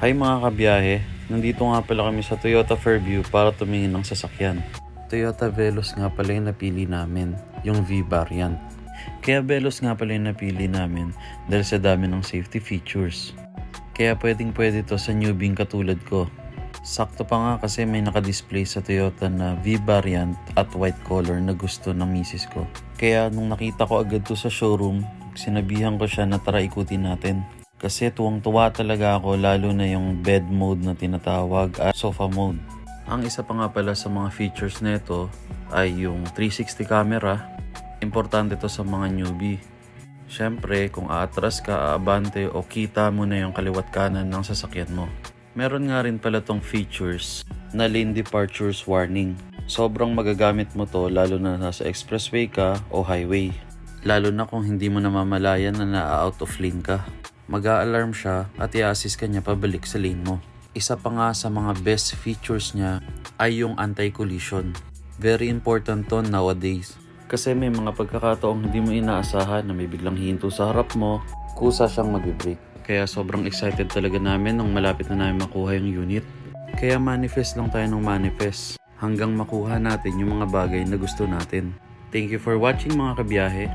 Hi mga kabiyahe, nandito nga pala kami sa Toyota Fairview para tumingin ng sasakyan. Toyota Veloz nga pala yung napili namin, yung V-Variant. Kaya Veloz nga pala yung napili namin dahil sa dami ng safety features. Kaya pwede to sa newbie katulad ko. Sakto pa nga kasi may nakadisplay sa Toyota na V-Variant at white color na gusto ng misis ko. Kaya nung nakita ko agad to sa showroom, sinabihan ko siya na tara ikutin natin. Kasi tuwang-tuwa talaga ako lalo na yung bed mode na tinatawag at sofa mode. Ang isa pa nga pala sa mga features nito ay yung 360 camera. Importante to sa mga newbie. Siyempre kung aatras ka, aabante o kita mo na yung kaliwat kanan ng sasakyan mo. Meron nga rin pala tong features na lane departures warning. Sobrang magagamit mo to lalo na nasa expressway ka o highway. Lalo na kung hindi mo namamalayan na na-out of lane ka. Mag-a-alarm siya at i-assist ka niya pabalik sa lane mo. Isa pa nga sa mga best features niya ay yung anti-collision. Very important to nowadays. Kasi may mga pagkakataong hindi mo inaasahan na may biglang hihinto sa harap mo, kusa siyang mag-brake. Kaya sobrang excited talaga namin nung malapit na namin makuha yung unit. Kaya manifest lang tayo ng manifest hanggang makuha natin yung mga bagay na gusto natin. Thank you for watching mga kabiyahe.